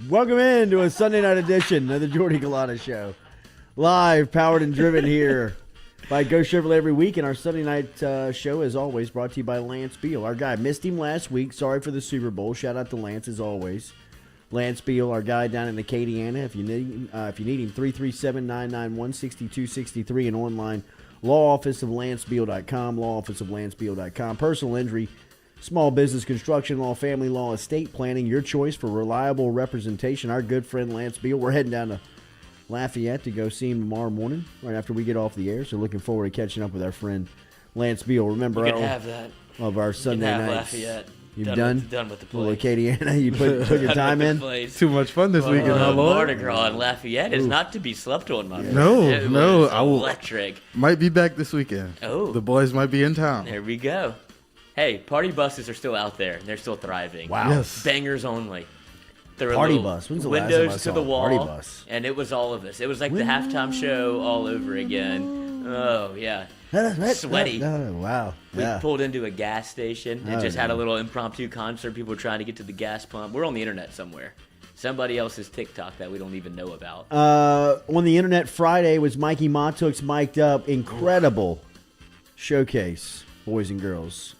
Welcome in to a Sunday night edition of the Jordy Culotta Show. Live, powered and driven here by Go Chevrolet every week. And our Sunday night show, as always, brought to you by Lance Beal. Our guy missed him last week. Sorry for the Super Bowl. Shout out to Lance, as always. Lance Beal, our guy down in Acadiana. If you need him, 337-991-6263 and online law office of lancebeal.com, law office of lancebeal.com. Personal injury, small business, construction law, family law, estate planning, your choice for reliable representation. Our good friend Lance Beal. We're heading down to Lafayette to go see him tomorrow morning, right after we get off the air. So looking forward to catching up with our friend Lance Beal. Remember, you can have that. Of our Sunday nights. Lafayette. You've done with the play. Well, Acadiana, you took your time in. Too much fun this weekend, huh, Lord? Mardi Gras in Lafayette is not to be slept on, my friend. No, it no, I will. Electric. Might be back this weekend. Oh, the boys might be in town. There we go. Hey, party buses are still out there. They're still thriving. Wow. Yes. Bangers only. There were Party bus. When's the last time I windows saw to the a wall, party bus? and it was all of us. It was like the halftime show all over again. Oh yeah, sweaty. Wow. We Yeah. pulled into a gas station and Oh, just had no. a little impromptu concert. People were trying to get to the gas pump. We're on the internet somewhere. Somebody else's TikTok that we don't even know about. On the internet Friday was Mikey Montook's Mic'd Up. Incredible showcase, boys and girls.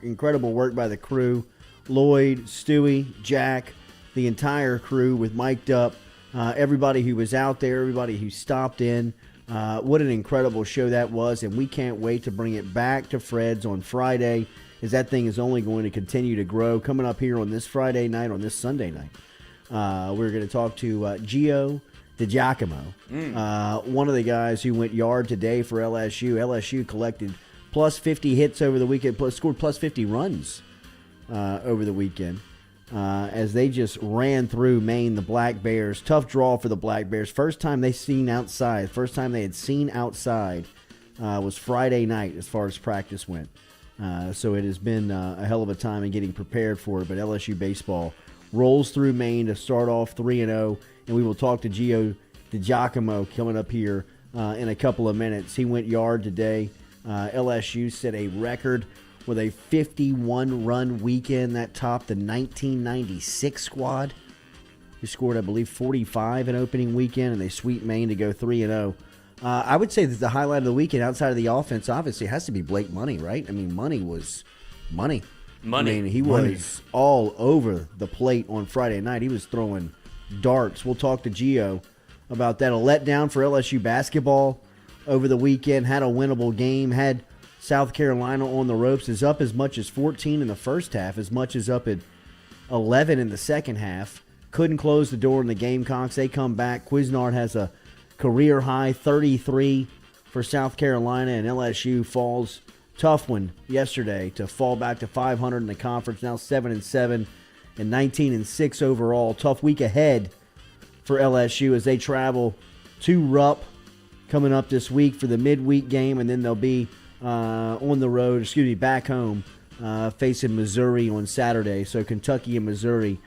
Incredible work by the crew. Lloyd, Stewie, Jack, the entire crew with Mic'd Up. Everybody who was out there, everybody who stopped in. What an incredible show that was, and we can't wait to bring it back to Fred's on Friday, as that thing is only going to continue to grow. Coming up here on this Friday night, on this Sunday night, we're going to talk to Gio DiGiacomo, one of the guys who went yard today for LSU. LSU collected plus 50 hits over the weekend, scored plus 50 runs over the weekend. As they just ran through Maine, the Black Bears. Tough draw for the Black Bears. First time they had seen outside was Friday night as far as practice went. So it has been a hell of a time in getting prepared for it. But LSU baseball rolls through Maine to start off 3-0. And we will talk to Gio DiGiacomo coming up here in a couple of minutes. He went yard today. LSU set a record with a 51-run weekend that topped the 1996 squad, who scored, I believe, 45 in opening weekend, and they sweep Maine to go 3-0. I would say that the highlight of the weekend, outside of the offense, obviously, has to be Blake Money, right? I mean, Money was money. I mean, he was all over the plate on Friday night. He was throwing darts. We'll talk to Gio about that. A letdown for LSU basketball over the weekend. Had a winnable game. Had South Carolina on the ropes. Is up as much as 14 in the first half, as much as up at 11 in the second half. Couldn't close the door in the Gamecocks. They come back. Cuisinart has a career-high 33 for South Carolina, and LSU falls. Tough one yesterday to fall back to 500 in the conference, now 7-7 and 19-6 overall. Tough week ahead for LSU as they travel to Rupp coming up this week for the midweek game, and then they'll be on the road, back home, facing Missouri on Saturday. So Kentucky and Missouri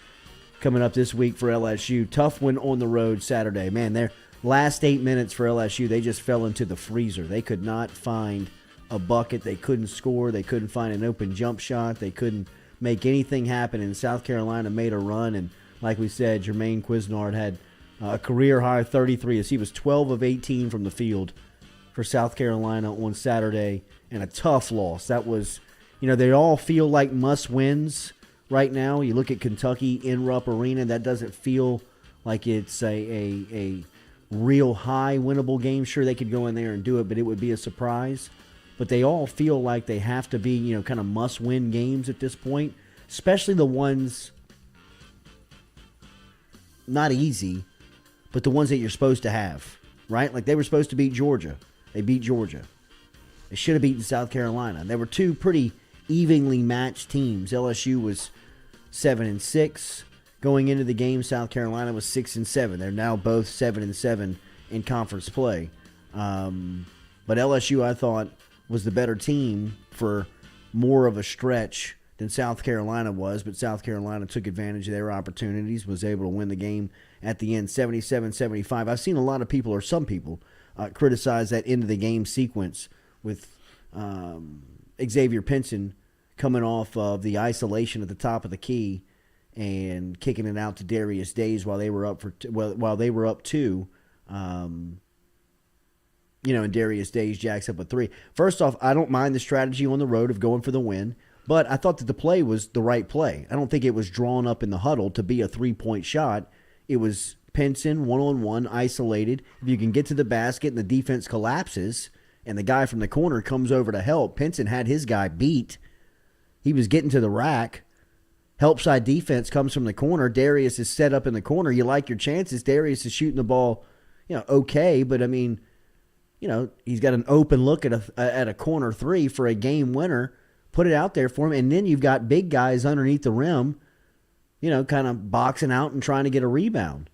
coming up this week for LSU. Tough one on the road Saturday. Man, their last 8 minutes for LSU, they just fell into the freezer. They could not find a bucket. They couldn't score. They couldn't find an open jump shot. They couldn't make anything happen. And South Carolina made a run. And like we said, Jermaine Cuisinart had a career-high 33 as he was 12 of 18 from the field for South Carolina on Saturday, and a tough loss. That was, they all feel like must-wins right now. You look at Kentucky in Rupp Arena, that doesn't feel like it's a real high winnable game. Sure, they could go in there and do it, but it would be a surprise. But they all feel like they have to be, kind of must-win games at this point, especially the ones, not easy, but the ones that you're supposed to have, right? Like they were supposed to beat Georgia. They beat Georgia. They should have beaten South Carolina. There were two pretty evenly matched teams. LSU was 7-6 going into the game. South Carolina was 6-7. They're now both 7-7 in conference play. But LSU, I thought, was the better team for more of a stretch than South Carolina was. But South Carolina took advantage of their opportunities, was able to win the game at the end, 77-75. I've seen a lot of people, or some people, criticize that end of the game sequence with Xavier Pinson coming off of the isolation at the top of the key and kicking it out to Darius Days while they were up while they were up 2. And Darius Days jacks up a 3. First off, I don't mind the strategy on the road of going for the win, but I thought that the play was the right play. I don't think it was drawn up in the huddle to be a 3-point shot. It was Pinson, one-on-one, isolated. If you can get to the basket and the defense collapses and the guy from the corner comes over to help, Pinson had his guy beat. He was getting to the rack. Help side defense comes from the corner. Darius is set up in the corner. You like your chances. Darius is shooting the ball, okay, but I mean, he's got an open look at a corner 3 for a game winner. Put it out there for him, and then you've got big guys underneath the rim, kind of boxing out and trying to get a rebound.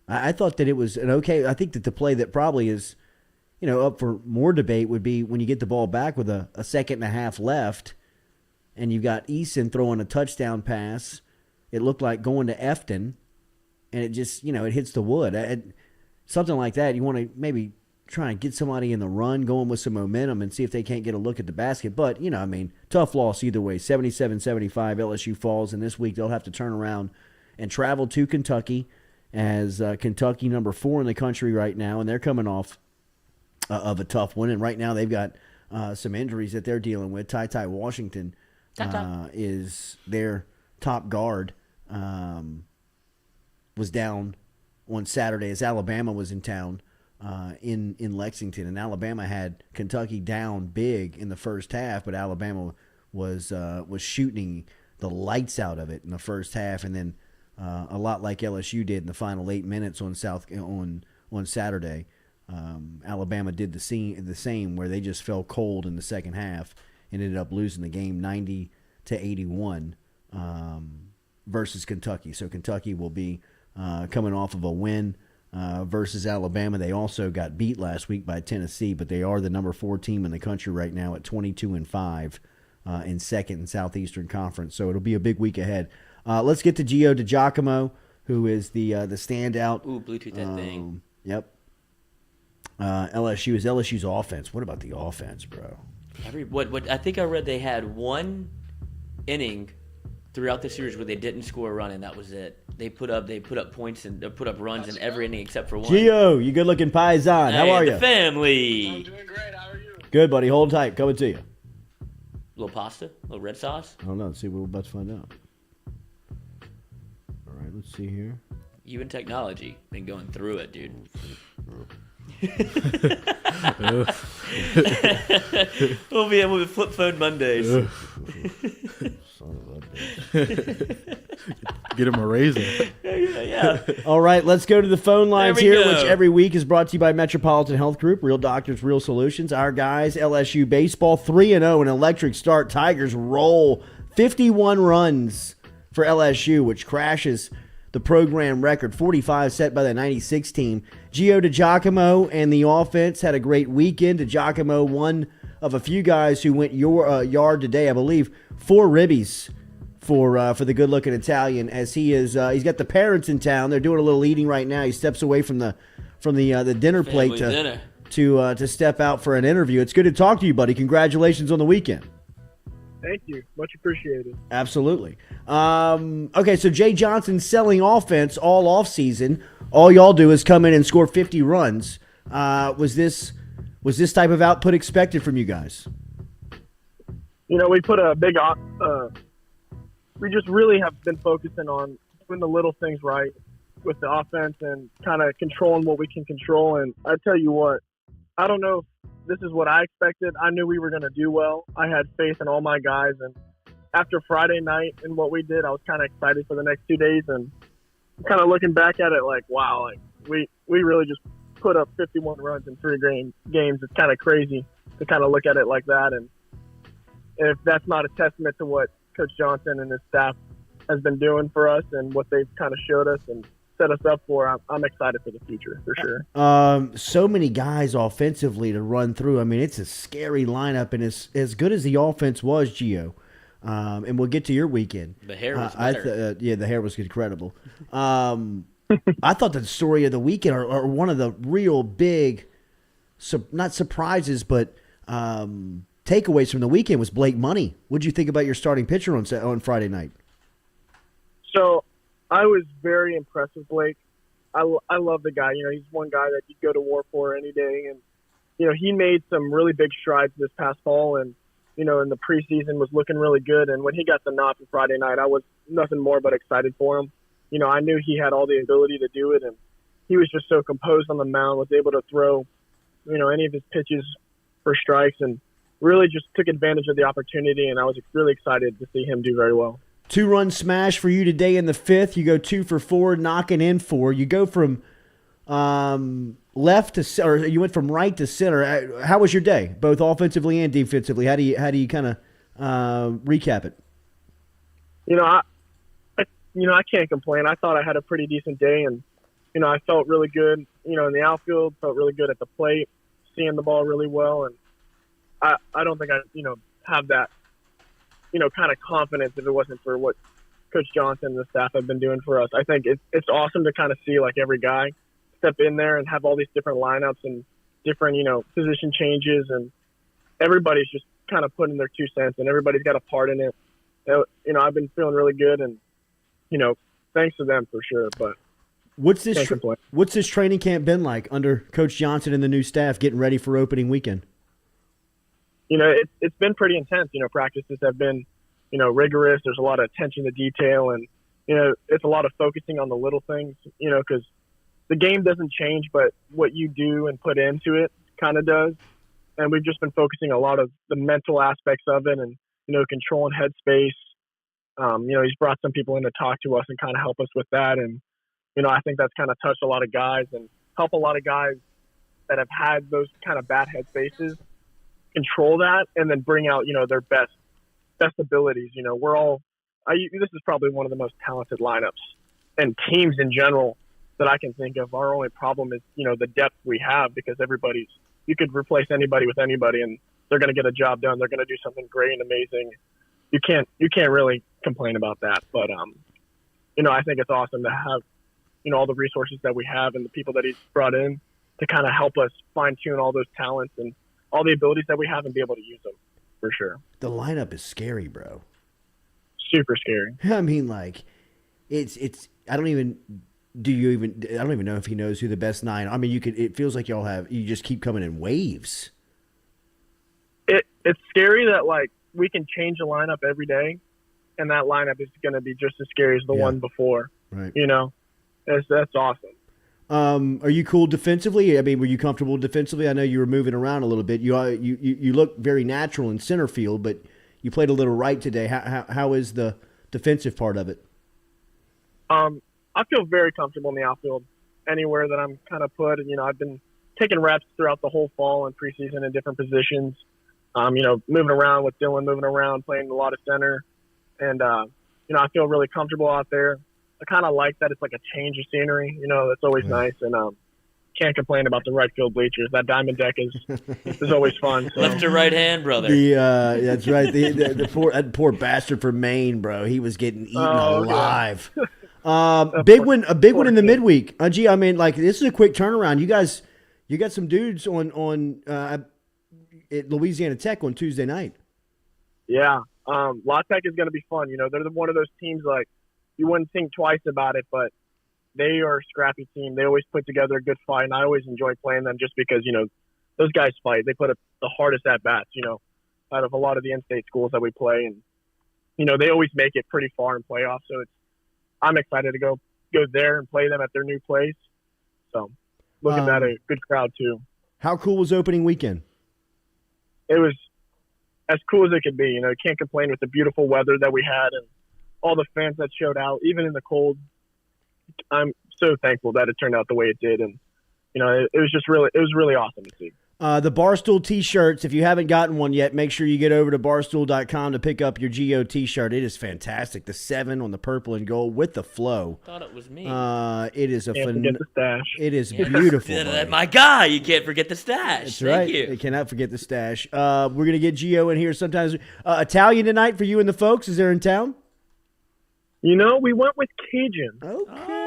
I thought that it was an okay. I think that the play that probably is, up for more debate would be when you get the ball back with a second and a half left, and you've got Eason throwing a touchdown pass. It looked like going to Efton, and it just, it hits the wood. Something like that, you want to maybe try and get somebody in the run, going with some momentum, and see if they can't get a look at the basket. But, tough loss either way. 77-75, LSU falls, and this week they'll have to turn around and travel to Kentucky as Kentucky number 4 in the country right now, and they're coming off of a tough one. And right now they've got some injuries that they're dealing with. Ty Washington is their top guard, was down on Saturday as Alabama was in town. In Lexington, and Alabama had Kentucky down big in the first half, but Alabama was shooting the lights out of it in the first half, and then a lot like LSU did in the final 8 minutes on Saturday. Alabama did the same where they just fell cold in the second half and ended up losing the game 90-81 versus Kentucky. So Kentucky will be coming off of a win versus Alabama. They also got beat last week by Tennessee, but they are the number 4 team in the country right now at 22-5 in second in Southeastern Conference. So it'll be a big week ahead. Let's get to Gio DiGiacomo, who is the standout. Ooh, Bluetooth that thing. Yep. LSU is LSU's offense. What about the offense, bro? What I think I read they had one inning throughout the series where they didn't score a run, and that was it. They put up points and put up runs in every inning except for one. Gio, you good looking paisan. How are you? The family. I'm doing great. How are you? Good, buddy. Hold tight. Coming to you. Little pasta, little red sauce. I don't know. Let's see what we're about to find out. All right, let's see here. You and technology been going through it, dude. We'll be able to flip phone Mondays. Son of a bitch. Get him a razor. Yeah. All right, let's go to the phone lines There we here, go. which every week is brought to you by Metropolitan Health Group, Real Doctors, Real Solutions. Our guys, LSU baseball, 3-0, an electric start. Tigers roll 51 runs for LSU, which crashes the program record, 45 set by the 96 team. Gio DiGiacomo and the offense had a great weekend. DiGiacomo, one of a few guys who went yard today, I believe, 4 ribbies for the good-looking Italian, as he's got the parents in town. They're doing a little eating right now. He steps away from the dinner plate to step out for an interview. It's good to talk to you, buddy. Congratulations on the weekend. Thank you. Much appreciated. Absolutely. Okay, so Jay Johnson's selling offense all offseason. All y'all do is come in and score 50 runs. Was this type of output expected from you guys? We put a big we just really have been focusing on doing the little things right with the offense and kind of controlling what we can control. And I tell you what, I don't know if this is what I expected. I knew we were going to do well. I had faith in all my guys. And after Friday night and what we did, I was kind of excited for the next 2 days. And kind of looking back at it like, wow, like we really just put up 51 runs in 3 games. It's kind of crazy to kind of look at it like that. And if that's not a testament to what Coach Johnson and his staff has been doing for us and what they've kind of showed us and set us up for, I'm excited for the future for sure. So many guys offensively to run through. I mean, it's a scary lineup, and as good as the offense was, Gio, and we'll get to your weekend. The hair was better. The hair was incredible. I thought the story of the weekend, or one of the real big, not surprises, but takeaways from the weekend was Blake Money. What'd you think about your starting pitcher on Friday night? So I was very impressed with Blake. I love the guy. He's one guy that you'd go to war for any day. And, he made some really big strides this past fall and, in the preseason was looking really good. And when he got the nod for Friday night, I was nothing more but excited for him. I knew he had all the ability to do it. And he was just so composed on the mound, was able to throw, any of his pitches for strikes and really just took advantage of the opportunity. And I was really excited to see him do very well. 2-run smash for you today in the 5th. You go 2 for 4, knocking in 4. You go from left to, or you went from right to center. How was your day, both offensively and defensively? How do you kind of recap it? I can't complain. I thought I had a pretty decent day, and I felt really good. In the outfield, felt really good at the plate, seeing the ball really well, and I don't think I have that kind of confidence if it wasn't for what Coach Johnson and the staff have been doing for us. I think it's awesome to kind of see like every guy step in there and have all these different lineups and different, position changes, and everybody's just kind of putting their 2 cents and everybody's got a part in it. I've been feeling really good and, thanks to them for sure. But what's this training camp been like under Coach Johnson and the new staff getting ready for opening weekend? It's been pretty intense. Practices have been, rigorous. There's a lot of attention to detail and, it's a lot of focusing on the little things, because the game doesn't change, but what you do and put into it kind of does. And we've just been focusing a lot of the mental aspects of it and, controlling headspace. He's brought some people in to talk to us and kind of help us with that. And, I think that's kind of touched a lot of guys and help a lot of guys that have had those kind of bad headspaces control that and then bring out, their best abilities. This is probably one of the most talented lineups and teams in general that I can think of. Our only problem is, the depth we have because you could replace anybody with anybody and they're going to get a job done. They're going to do something great and amazing. You can't really complain about that. But, I think it's awesome to have, all the resources that we have and the people that he's brought in to kind of help us fine tune all those talents and all the abilities that we have and be able to use them for sure. The lineup is scary, bro. Super scary. I mean, like I don't even know if he knows who the best 9. I mean, it feels like you just keep coming in waves. It's scary that like we can change a lineup every day and that lineup is going to be just as scary as the one before. Right. That's awesome. Are you cool defensively? I mean, were you comfortable defensively? I know you were moving around a little bit. You look very natural in center field, but you played a little right today. How is the defensive part of it? I feel very comfortable in the outfield anywhere that I'm kind of put. And, I've been taking reps throughout the whole fall and preseason in different positions. Moving around with Dylan, playing a lot of center. And, I feel really comfortable out there. I kind of like that it's like a change of scenery. That's always nice. And can't complain about the right field bleachers. That diamond deck is always fun. So. Left to right hand, brother. That's right. The poor bastard from Maine, bro. He was getting eaten alive. A big one in the midweek. Gee, I mean, like this is a quick turnaround. You got some dudes on at Louisiana Tech on Tuesday night. Yeah, La Tech is going to be fun. They're one of those teams like you wouldn't think twice about it, but they are a scrappy team. They always put together a good fight, and I always enjoy playing them just because those guys fight. They put up the hardest at bats. Out of a lot of the in-state schools that we play, and they always make it pretty far in playoffs. So I'm excited to go there and play them at their new place. So looking at a good crowd too. How cool was opening weekend? It was as cool as it could be. Can't complain with the beautiful weather that we had and all the fans that showed out, even in the cold. I'm so thankful that it turned out the way it did. And, it was really awesome to see. The Barstool T-shirts, if you haven't gotten one yet, make sure you get over to barstool.com to pick up your Gio T-shirt. It is fantastic. The 7 on the purple and gold with the flow. Thought it was me. It is Can't forget the stash. It is beautiful. My guy, you can't forget the stash. That's Thank right. you. You cannot forget the stash. We're going to get Gio in here sometimes. Italian tonight for you and the folks. Is there in town? We went with Cajun. Okay.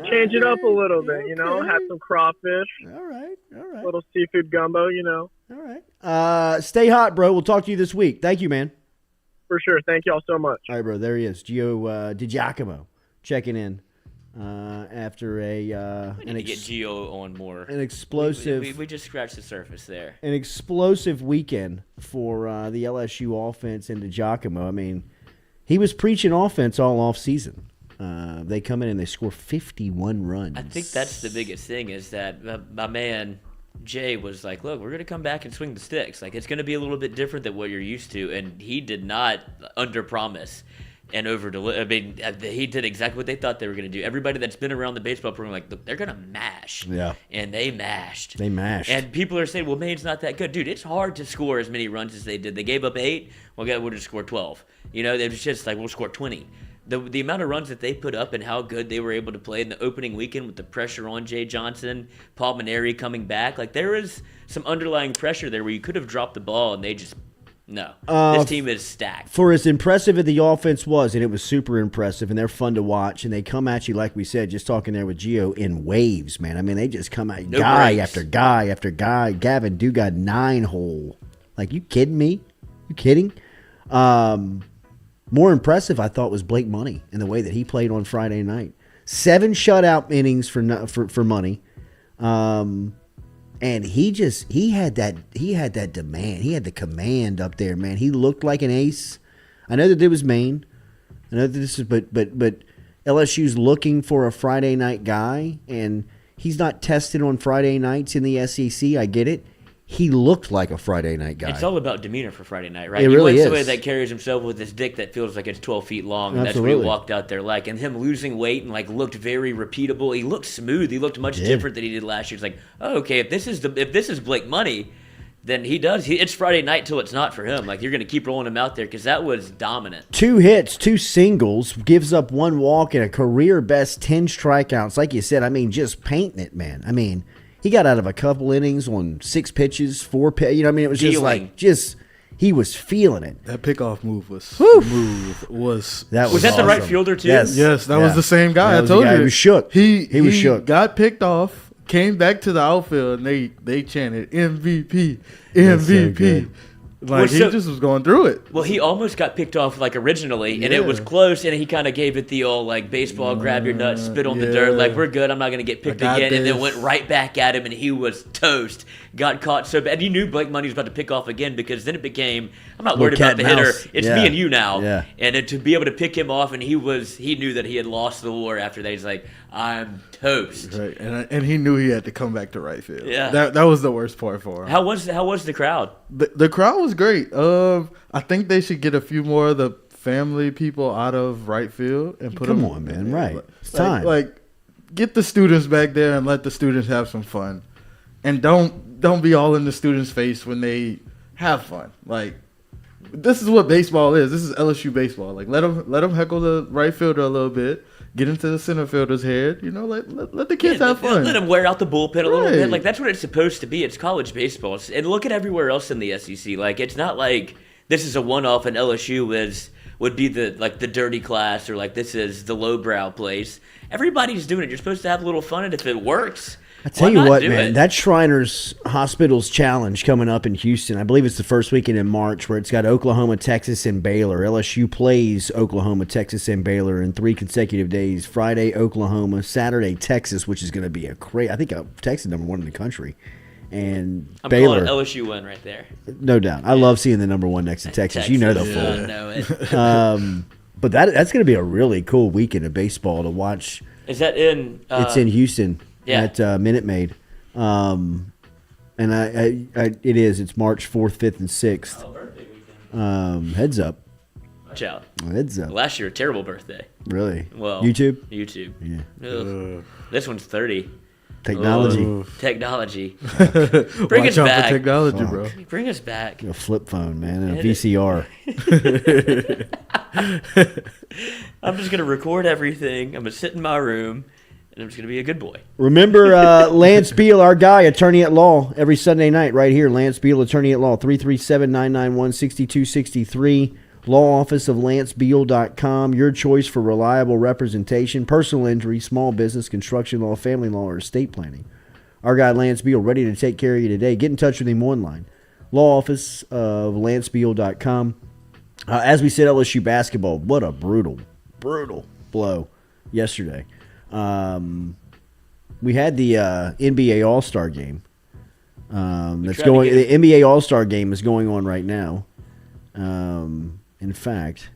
Change it up a little bit, have some crawfish. All right. A little seafood gumbo, All right. Stay hot, bro. We'll talk to you this week. Thank you, man. For sure. Thank y'all so much. All right, bro. There he is, Gio DiGiacomo, checking in after We need to get Gio on more. an explosive We just scratched the surface there. an explosive weekend for the LSU offense and DiGiacomo. I mean, he was preaching offense all off season. They come in and they score 51 runs. I think that's the biggest thing is that my man Jay was like, look, we're going to come back and swing the sticks. Like, it's going to be a little bit different than what you're used to. And he did not underpromise and overdeliver. I mean, he did exactly what they thought they were going to do. Everybody that's been around the baseball program, like, look, they're going to mash. Yeah. And they mashed. They mashed. And people are saying, well, Maine's not that good. Dude, it's hard to score as many runs as they did. They gave up 8. Well, we'll just score 12. You know, it was just like, we'll score 20. The amount of runs that they put up and how good they were able to play in the opening weekend with the pressure on Jay Johnson, Paul Maneri coming back, like there was some underlying pressure there where you could have dropped the ball and they just no. This team is stacked. For as impressive as the offense was, and it was super impressive, and they're fun to watch, and they come at you, like we said, just talking there with Gio, in waves, man. I mean, they just come at No guy breaks. after guy after guy. Gavin Dugas 9-hole. Like, you kidding me? You kidding? More impressive, I thought, was Blake Money and the way that he played on Friday night. 7 shutout innings for Money, and he had that demand. He had the command up there, man. He looked like an ace. I know that it was Maine. I know that this is, but LSU's looking for a Friday night guy, and he's not tested on Friday nights in the SEC. I get it. He looked like a Friday night guy. It's all about demeanor for Friday night, right? It really he wants is. somebody that carries himself with his dick that feels like it's 12 feet long. And that's what Absolutely. he walked out there like. And him losing weight and like looked very repeatable. He looked smooth. He looked much different than he did last year. It's like, oh, okay, if this is Blake Money, then he does. It's Friday night till it's not for him. Like you're going to keep rolling him out there because that was dominant. 2 hits, 2 singles, gives up 1 walk, and a career best 10 strikeouts. Like you said, I mean, just painting it, man. I mean, he got out of a couple innings on 6 pitches, 4 pitches. You know, I mean, it was just Dealing. he was feeling it. That pickoff move was smooth. Was That Was that the right awesome. fielder too? Yes. yes, that was the same guy. That I was the told guy. you. He was shook. He was shook. Got picked off, came back to the outfield, and they chanted MVP, That's so MVP. good. Like he so- just was going through it. Well, he almost got picked off like originally, and it was close, and he kind of gave it the old like baseball, grab your nuts, spit on the dirt, like we're good, I'm not going to get picked I got again, and then this. went right back at him, and he was toast. Got caught so bad. You knew Blake Money was about to pick off again because then it became, I'm not worried Little about the cat and hitter, mouse. it's Yeah. me and you now. Yeah. And to be able to pick him off, and he knew that he had lost the war after that. He's like, I'm toast. Right, and he knew he had to come back to right field. Yeah. That was the worst part for him. How was the crowd? The crowd was great. I think they should get a few more of the family people out of right field and put Come them on, man. Right. It's like, time. Like, get the students back there and let the students have some fun, and don't be all in the students' face when they have fun. Like, this is what baseball is. This is LSU baseball. Like, let them heckle the right fielder a little bit. Get into the center fielder's head. You know, let the kids have fun. Let him wear out the bullpen a little bit. Right. Like that's what it's supposed to be. It's college baseball. And look at everywhere else in the SEC. Like it's not like this is a one-off and LSU would be the dirty class or like this is the lowbrow place. Everybody's doing it. You're supposed to have a little fun, and if it works, I tell why you not what, do man, it? that Shriners Hospitals Challenge coming up in Houston. I believe it's the first weekend in March where it's got Oklahoma, Texas, and Baylor. LSU plays Oklahoma, Texas, and Baylor in 3 consecutive days. Friday, Oklahoma. Saturday, Texas, which is going to be I think Texas #1 in the country. And I'm Baylor, calling LSU win right there. no doubt. I love seeing the #1 next to Texas. You know they'll I fold. know it. But that's going to be a really cool weekend of baseball to watch. Is that in? It's in Houston yeah. at Minute Maid. And it is. It's March 4th, 5th, and 6th. Oh, birthday weekend. Heads up. Watch out. Heads up. Last year, a terrible birthday. Really? Well, YouTube? YouTube. Yeah. Ugh. This one's 30. Technology. Technology. Bring us Watch out back. for technology, bro. Bring us back. A flip phone, man, and a Hit it. VCR. I'm just going to record everything. I'm going to sit in my room, and I'm just going to be a good boy. Remember Lance Beal, our guy, attorney at law, every Sunday night right here. Lance Beal, attorney at law, 337-991-6263. Law office of lancebeal.com. Your choice for reliable representation, personal injury, small business, construction law, family law, or estate planning. Our guy Lance Beal ready to take care of you today. Get in touch with him online. Law office of lancebeal.com. As we said, LSU basketball, what a brutal blow yesterday. We had the NBA All-Star game. That's going. The NBA All-Star game is going on right now. In fact,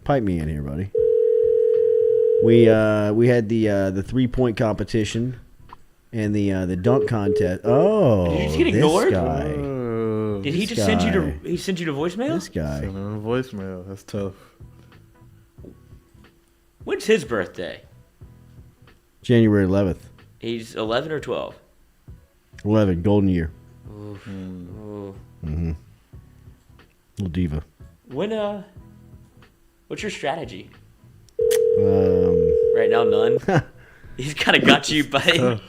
pipe me in here, buddy. We had the 3-point competition and the dunk contest. Oh, Did you just get ignored? This guy. Did he This just send you guy. to? He sent you to voicemail. This guy. Send him a voicemail. That's tough. When's his birthday? January 11th. He's 11 or 12. 11, golden year. Oof. Little diva. When what's your strategy? Um, Right now, none. He's kind of got you, buddy.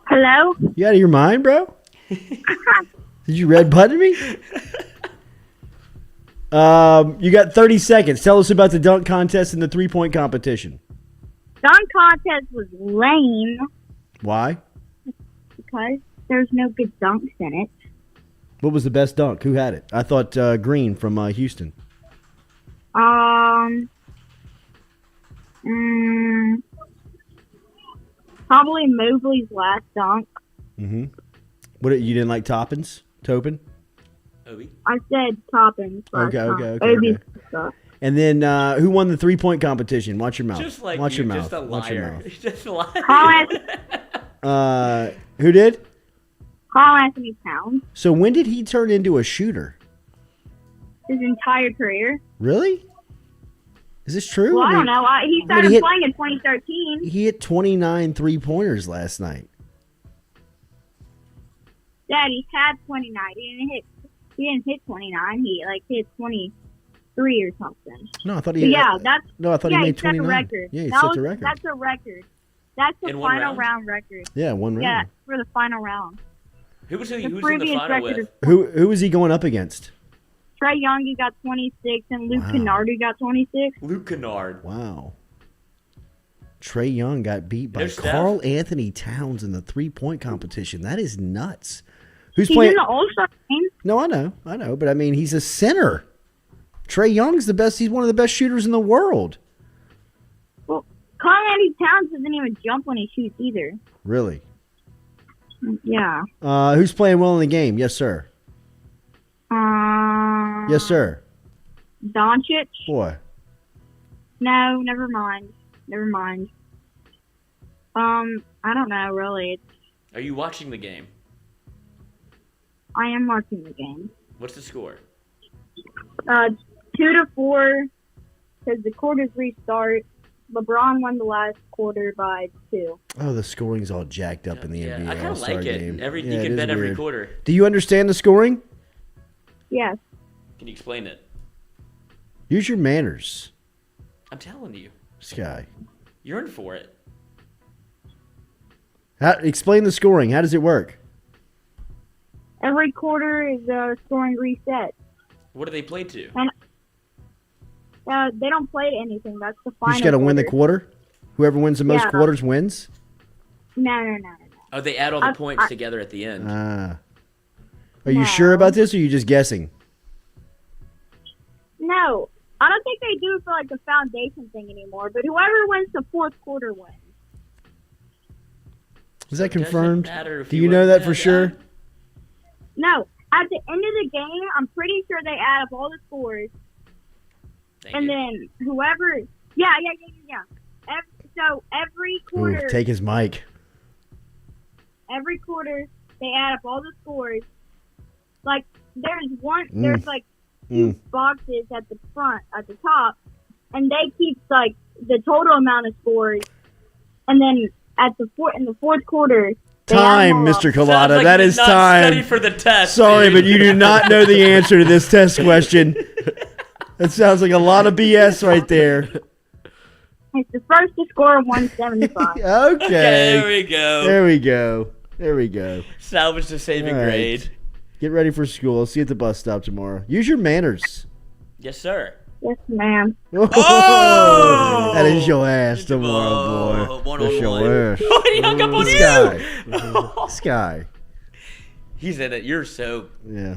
Hello? You out of your mind, bro? Did you red button me? You got 30 seconds. Tell us about the dunk contest and the 3-point competition. Dunk contest was lame Why? because there's no good dunks in it. What was the best dunk? Who had it? I thought Green from Houston. Probably Mobley's last dunk. Mm-hmm. What, you didn't like Toppins? Topin? Obi. I said Toppins. Okay. Obi's stuff. And then who won the 3-point competition? Watch your mouth. Just like Watch you, your just a mouth. Watch your liar. mouth. Just a liar. Who did? Carl Anthony Towns. So when did he turn into a shooter? His entire career. Really? Is this true? Well, I don't know. He started hit- playing in 2013. He hit 29 3-pointers last night. Dad, he had 29. He didn't hit 29. He hit 23 or something. No, I thought he. But yeah, that's No, I thought he he made set 29. a record. Yeah, he That set was- the record. That's a record. That's the In one final round? round record. Yeah, one round. Yeah, for the final round. Who was The in the previous final record with? is Who was he going up against? Trey Young, he got 26, and Luke Wow. Kennard, he got 26. Luke Kennard. Wow. Trey Young got beat by No Steph? Carl Anthony Towns in the 3-point competition. That is nuts. Who's He's playing? in the All-Star game. No, I know, but I mean, he's a center. Trey Young's the best. He's one of the best shooters in the world. Well, Carl Anthony Towns doesn't even jump when he shoots either. Really? Yeah. Who's playing well in the game? Yes, sir. Yes, sir. Doncic? Boy. No, never mind. I don't know, really. Are you watching the game? I am watching the game. What's the score? 2-4, because the quarters restart. LeBron won the last quarter by 2. Oh, the scoring's all jacked up in the NBA I kind of All-Star like it. game. You Yeah, can it is bet every weird. quarter. Do you understand the scoring? Yes. Can you explain it? Use your manners, I'm telling you, Sky. you're in for it. Explain the scoring. How does it work? Every quarter is a scoring reset. What do they play to? They don't play to anything. That's the You final just got to win the quarter. quarter. Whoever wins the most Yeah. quarters wins. No. Oh, they add all the I- points I- together at the end. Are you No. sure about this, or are you just guessing? No. I don't think they do it for the foundation thing anymore, but whoever wins the fourth quarter wins. Is that Doesn't confirmed? matter if Do you you know win that that for sure? bad. No. At the end of the game, I'm pretty sure they add up all the scores, Thank and you. then whoever... Yeah. So every quarter... Ooh, take his mic. Every quarter, they add up all the scores. There's two boxes at the front, at the top, and they keep the total amount of scores. And then in the fourth quarter, they add Time, them all Mr. up. Culotta. Sounds like That you is did not study time. for the test. Sorry, dude. but you do not know the answer to this test question. That sounds like a lot of BS right there. It's the first to score 175. Okay. There we go. There we go. Salvage the saving All right. grade. Get ready for school. I'll see you at the bus stop tomorrow. Use your manners. Yes, sir. Yes, ma'am. Oh! That is your ass tomorrow, boy. One That's on your one. ass. Oh, he hung up on Sky. you. Sky. He's in it. You're so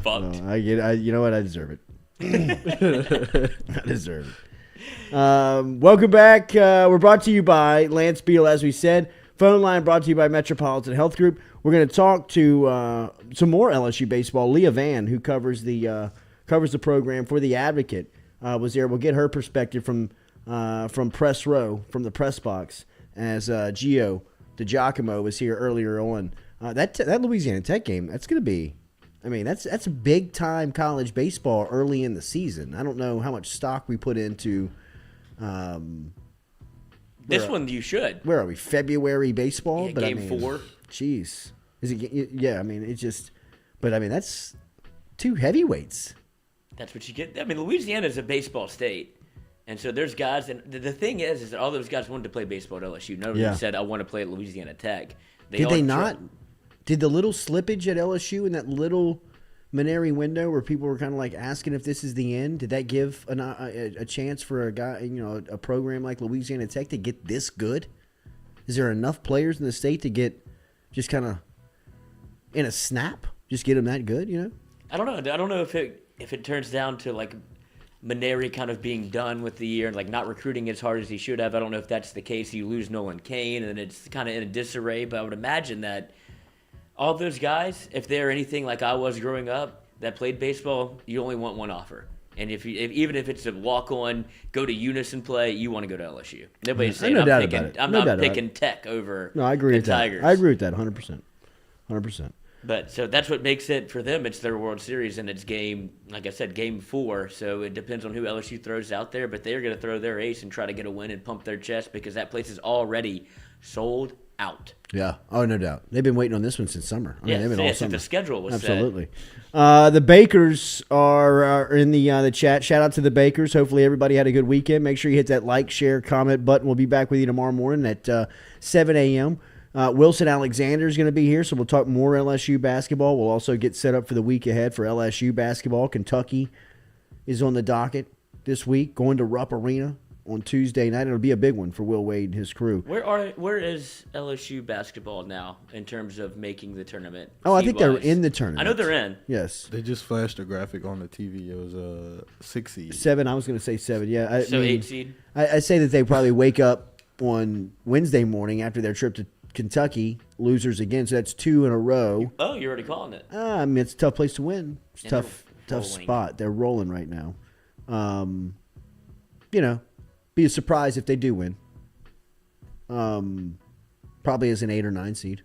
fucked. No, you know what? I deserve it. I deserve it. Welcome back. We're brought to you by Lance Beal, as we said. Phone line brought to you by Metropolitan Health Group. We're going to talk to some more LSU baseball. Leah Vann, who covers the program for The Advocate, was there. We'll get her perspective from press row, from the press box, as Gio DiGiacomo was here earlier on. That Louisiana Tech game, that's going to be, I mean, that's a big time college baseball early in the season. I don't know how much stock we put into. This one you should. Where are we? February baseball, Yeah, but game I mean, 4. Jeez, is it? Yeah, I mean, it just. But I mean, that's two heavyweights. That's what you get. I mean, Louisiana is a baseball state. And so there's guys, and the thing is that all those guys wanted to play baseball at LSU. None of them said, I want to play at Louisiana Tech. Did they not? Did the little slippage at LSU in that little Maneri window where people were kind of like asking if this is the end, did that give a chance for a guy, a program like Louisiana Tech to get this good? Is there enough players in the state to get just kind of in a snap, just get them that good, I don't know. I don't know if it turns down to like Maneri kind of being done with the year and like not recruiting as hard as he should have. I don't know if that's the case. You lose Nolan Cain and it's kind of in a disarray, but I would imagine that all those guys, if they're anything like I was growing up that played baseball, you only want one offer. And even if it's a walk-on, go to Unison play, you want to go to LSU. Nobody's saying I'm picking Tech over I agree with Tigers. That. I agree with that 100%. 100%. But so that's what makes it for them. It's their World Series, and it's like I said, game 4. So it depends on who LSU throws out there. But they're going to throw their ace and try to get a win and pump their chest because that place is already sold out. Yeah. Oh, no doubt. They've been waiting on this one since summer. They've been all summer. The schedule was absolutely. The Bakers are in the chat. Shout out to the Bakers. Hopefully everybody had a good weekend. Make sure you hit that like, share, comment button. We'll be back with you tomorrow morning at 7 a.m. Wilson Alexander is going to be here, so we'll talk more LSU basketball. We'll also get set up for the week ahead for LSU basketball. Kentucky is on the docket this week, going to Rupp Arena on Tuesday night. It'll be a big one for Will Wade and his crew. Where is LSU basketball now in terms of making the tournament? Oh, I think they're in the tournament. I know they're in. Yes. They just flashed a graphic on the TV. It was a 6 seed. 7. I was going to say 7. Yeah. 8 seed. I say that they probably wake up on Wednesday morning after their trip to Kentucky, losers again. So that's 2 in a row. Oh, you're already calling it. I mean, it's a tough place to win. It's And tough spot. They're rolling right now. Be a surprise if they do win. Probably as an 8 or 9 seed.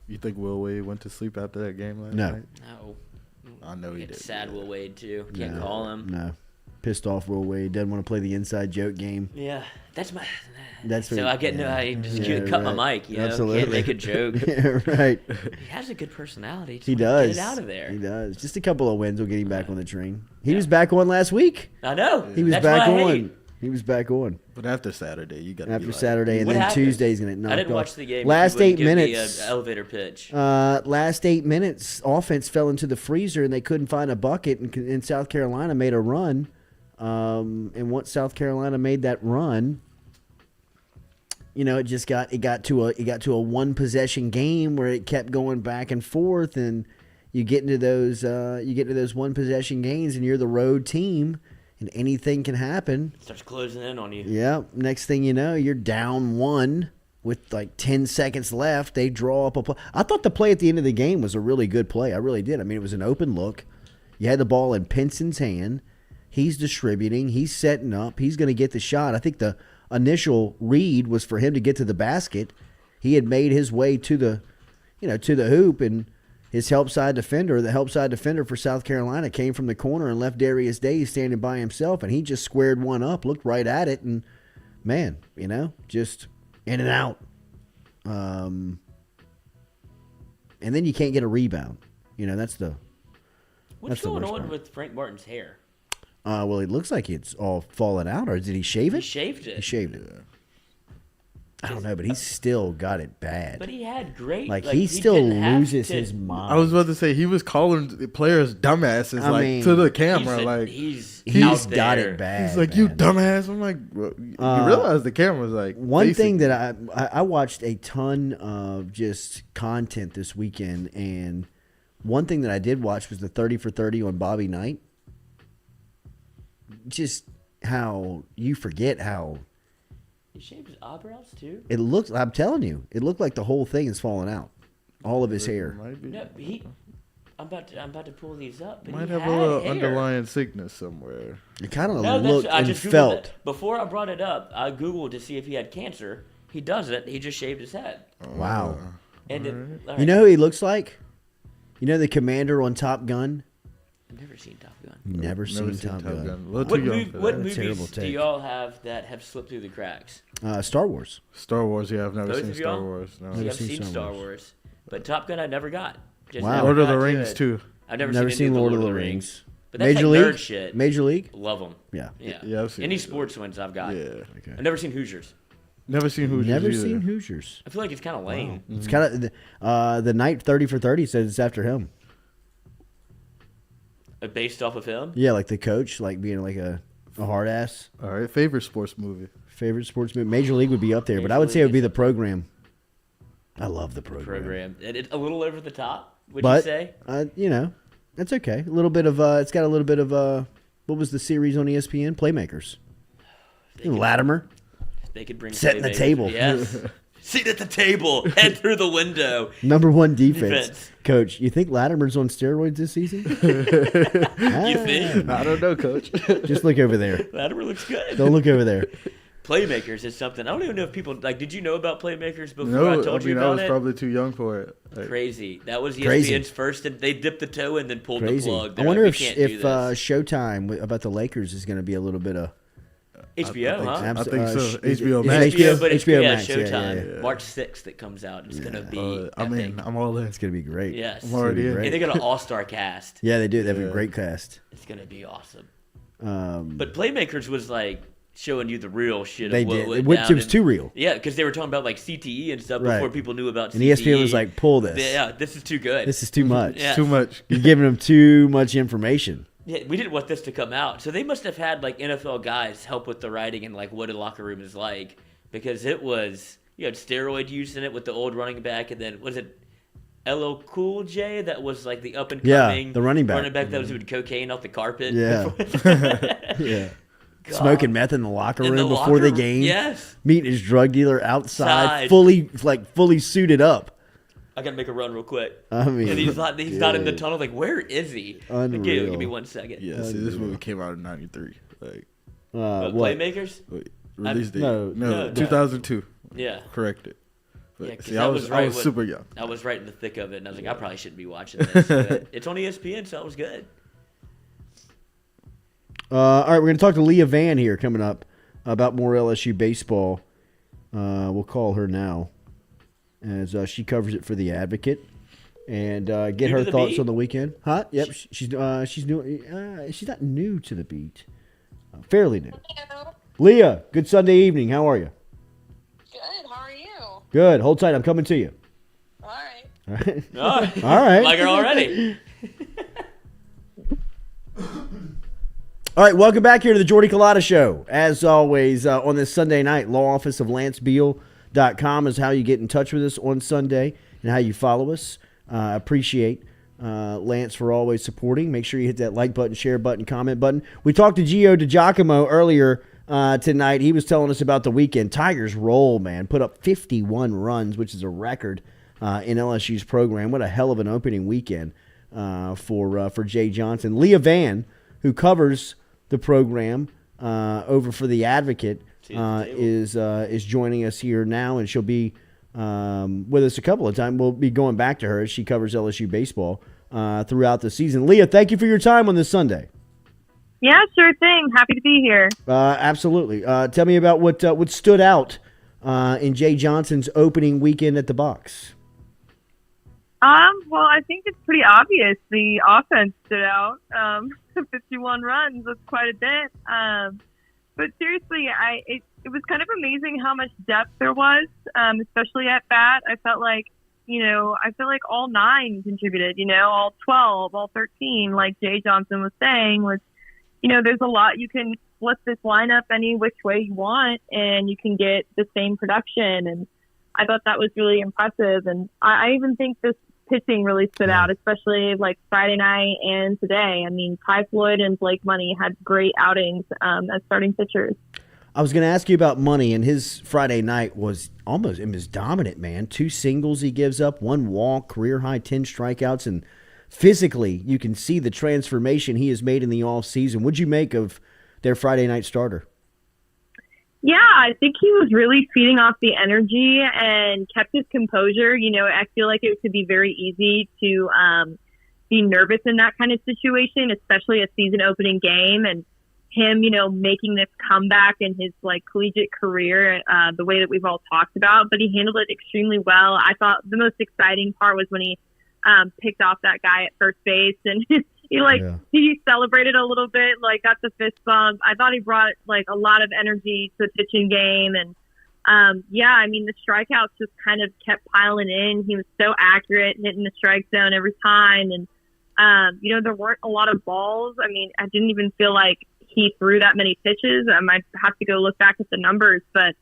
You think Will Wade went to sleep after that game last No. night? No. I know he did. It's sad Will Wade, too. Can't call him. No. Pissed off Will Wade. Doesn't want to play the inside joke game. Yeah. That's my... That's so I get I just cut my mic, Absolutely. Can't make a joke. Yeah, right. He has a good personality. He does. Get it out of there. He does. Just a couple of wins will get him back on the train. He was back on last week. I know. He was That's back what I on. hate. He was back on. But after Saturday, you got to After Saturday, and What then happened? Tuesday's going to knock I didn't off. watch the game. Last You wouldn't 8 give me minutes. an elevator pitch. Last 8 minutes, offense fell into the freezer, and they couldn't find a bucket, and South Carolina made a run. And once South Carolina made that run, it got to a one possession game where it kept going back and forth, and you get into those one possession games, and you're the road team, and anything can happen. Starts closing in on you. Yeah. Next thing you know, you're down 1 with like 10 seconds left. They draw up a play. I thought the play at the end of the game was a really good play. I really did. I mean, it was an open look. You had the ball in Pinson's hand. He's distributing. He's setting up. He's going to get the shot. I think the initial read was for him to get to the basket. He had made his way to the hoop, and his the help side defender for South Carolina came from the corner and left Darius Days standing by himself, and he just squared one up, looked right at it, and man, just in and out. And then you can't get a rebound. What's going on with Frank Martin's hair? Well, it looks like it's all fallen out, or did he shave it? He shaved it. He shaved it. I don't know, but he's still got it bad. But he had great. He still loses his mind. I was about to say he was calling the players dumbasses to the camera. He's got it bad. He's like, "You dumbass." I'm like, you realize the camera's like. One thing that I watched a ton of just content this weekend, and one thing that I did watch was the 30 for 30 on Bobby Knight. Just how you forget how He shaved his eyebrows too. it looks. I'm telling you, it looked like the whole thing is falling out. All of his hair. Might be. No, I'm about to pull these up. But Might he have a had little hair. underlying sickness somewhere. It kind of No, looked I and just Googled felt. it. Before I brought it up, I Googled to see if he had cancer. He doesn't. He just shaved his head. Wow. And All all You know who he looks like? You know the commander on Top Gun? I've never seen Top Gun. Never seen Top Gun. A little What, too young for what that. Terrible movies do take. y'all have that have slipped through the cracks? Star Wars. Star Wars, yeah, I've never Both seen of Star y'all? Wars. No. See, Never I've seen seen Star Star Wars. Wars, but Top Gun I never got. Just Wow. never Lord of got the to Rings it. too. I've never, Never seen seen any Lord of the Rings. But that's Major like League? nerd shit. Major League? Love them. Yeah. Yeah. Yeah, I've seen Any it. sports ones I've got. Yeah. Okay. I've never seen Hoosiers. Never seen Hoosiers Never either. seen Hoosiers. I feel like it's kind of lame. It's kind of the night 30 for 30 says it's after him. Based off of him. Yeah, like the coach, like being like a hard ass. All right, favorite sports movie. Favorite sports movie. Major League would be up there, but I Major would say it would League be is the program. I love the program. It's a little over the top. Would But you say? you know, that's okay. A little bit of it's got a little bit of what was the series on ESPN? Playmakers. Latimer. They could bring Setting the playmakers. table. Yes. Seat at the table. Head through the window. Number one defense. Defense. Coach, you think Latimer's on steroids this season? You think? I don't know, coach. Just look over there. Latimer looks good. Don't look over there. Playmakers is something. I don't even know if people like. Did you know about Playmakers before No, I told you I about was it? probably too young for it. Like, Crazy. That was ESPN's Crazy. first, and they dipped the toe and then pulled Crazy. the plug. I They're wonder like, if we can't do this. Showtime about the Lakers is going to be a little bit of HBO, huh? I think so. is HBO it Max. HBO, but it's HBO yeah, Max, Showtime. yeah. March 6th it comes out. It's gonna be. I'm epic. in. I'm all in. It's going to be great. Yes. I'm already be in. great. And they got an all-star cast. Yeah, they do. They have a Yeah. great cast. It's gonna be awesome. But But Playmakers was like showing you the real shit. they of what did. went It down was and- too real. Yeah, because they were talking about like CTE and stuff Right. before people knew about And CTE. ESPN was like, pull this. Yeah, this is too good. This is too much. Yeah. Too much. You're giving them too much information. Yeah, we didn't want this to come out. So they must have had like NFL guys help with the writing and like what a locker room is like, because it was, you had steroid use in it with the old running back, and then was it LL Cool J that was like the up and coming Yeah, the running back. that was doing cocaine off the carpet. Yeah. Yeah. God. Smoking meth in the locker In room the before the locker- game. Yes. Meeting his drug dealer outside, Side. fully suited up. I gotta make a run real quick. I mean, And he's not in the good. tunnel. Like, where is he? Unreal. Okay, give me 1 second. Yeah, see, this movie came out in '93. Like, But what? Playmakers? wait, release date? no, no. 2002. Yeah. Corrected. But, Yeah, 'cause see, that I was was right I was when- super young. I was right in the thick of it, and I was like, I probably shouldn't be watching this. But it's on ESPN, so it was good. All right, we're going to talk to Leah Vann here coming up about more LSU baseball. We'll call her now as she covers it for the Advocate and get New her to the thoughts beat? on the weekend. Huh? Yep, she's new. She's not new to the beat. Fairly new. Hello. Leah, good Sunday evening. How are you? Good. How are you? Good. Hold tight. I'm coming to you. All right. All right. Oh, All right. like her already. All right, welcome back here to the Jordy Culotta Show. As always, on this Sunday night, law office of lancebeal.com is how you get in touch with us on Sunday and how you follow us. Appreciate Lance for always supporting. Make sure you hit that like button, share button, comment button. We talked to Gio DiGiacomo earlier tonight. He was telling us about the weekend. Tigers roll, man. Put up 51 runs, which is a record in LSU's program. What a hell of an opening weekend for Jay Johnson. Leah Vann, who covers the program over for the Advocate, is joining us here now, and she'll be with us a couple of times. We'll be going back to her as she covers LSU baseball throughout the season. Leah, thank you for your time on this Sunday. Yeah, sure thing. Happy to be here. Absolutely. Tell me about what stood out in Jay Johnson's opening weekend at the box. Well, I think it's pretty obvious. The offense stood out. 51 runs, that's quite a bit. But seriously, it was kind of amazing how much depth there was, especially at bat. I felt like all 9 contributed, all 12, all 13, like Jay Johnson was saying, there's a lot. You can flip this lineup any which way you want, and you can get the same production. And I thought that was really impressive. And I even think this pitching really stood out, especially like Friday night and today. I mean, Ty Floyd and Blake Money had great outings as starting pitchers. I was going to ask you about Money, and his Friday night was dominant, man. 2 singles he gives up, 1 walk, career-high 10 strikeouts, and physically you can see the transformation he has made in the offseason. What'd you make of their Friday night starter? Yeah, I think he was really feeding off the energy and kept his composure. You know, I feel like it could be very easy to be nervous in that kind of situation, especially a season opening game. And him, you know, making this comeback in his like collegiate career, the way that we've all talked about, but he handled it extremely well. I thought the most exciting part was when he picked off that guy at first base and he celebrated a little bit, like got the fist bump. I thought he brought like a lot of energy to the pitching game. And I mean, the strikeouts just kind of kept piling in. He was so accurate, hitting the strike zone every time. And, you know, there weren't a lot of balls. I mean, I didn't even feel like he threw that many pitches. I might have to go look back at the numbers, but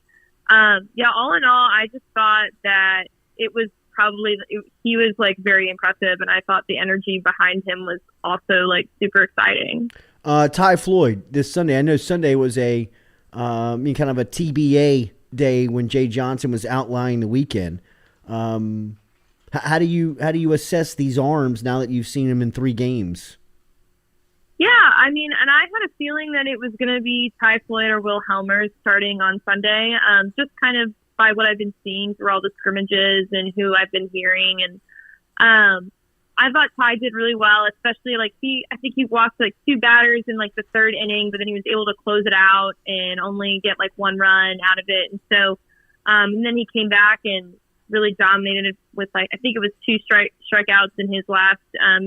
all in all, I just thought that it was he was like very impressive, and I thought the energy behind him was also like super exciting. Ty Floyd this Sunday. I know Sunday was a kind of a TBA day when Jay Johnson was outlining the weekend. How do you assess these arms now that you've seen him in 3 games? Yeah, I mean, and I had a feeling that it was going to be Ty Floyd or Will Helmers starting on Sunday, just kind of by what I've been seeing through all the scrimmages and who I've been hearing. And I thought Ty did really well, especially like I think he walked like 2 batters in like the 3rd inning, but then he was able to close it out and only get like 1 run out of it. And so, and then he came back and really dominated with like, I think it was 2 strikeouts in his last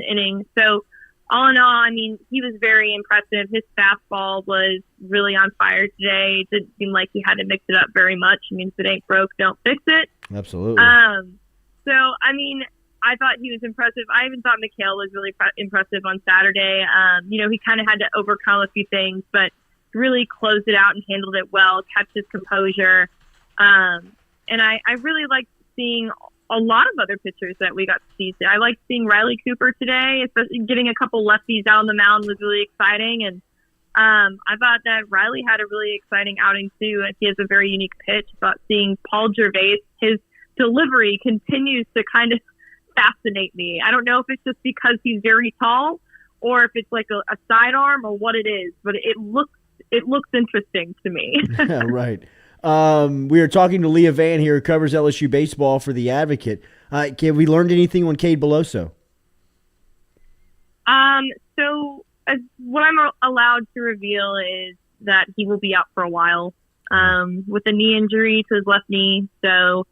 inning. So, all in all, I mean, he was very impressive. His fastball was really on fire today. It didn't seem like he had to mix it up very much. I mean, if it ain't broke, don't fix it. Absolutely. So, I mean, I thought he was impressive. I even thought Mikhail was really impressive on Saturday. You know, he kind of had to overcome a few things, but really closed it out and handled it well, kept his composure. And I really liked seeing a lot of other pitchers that we got to see. I liked seeing Riley Cooper today, especially getting a couple lefties out on the mound was really exciting. And I thought that Riley had a really exciting outing too. He has a very unique pitch. But seeing Paul Gervais, his delivery continues to kind of fascinate me. I don't know if it's just because he's very tall or if it's like a sidearm or what it is, but it looks interesting to me. Yeah, right. We are talking to Leah Vann here, who covers LSU baseball for The Advocate. Have we learned anything on Cade Beloso? So what I'm allowed to reveal is that he will be out for a while with a knee injury to his left knee. So,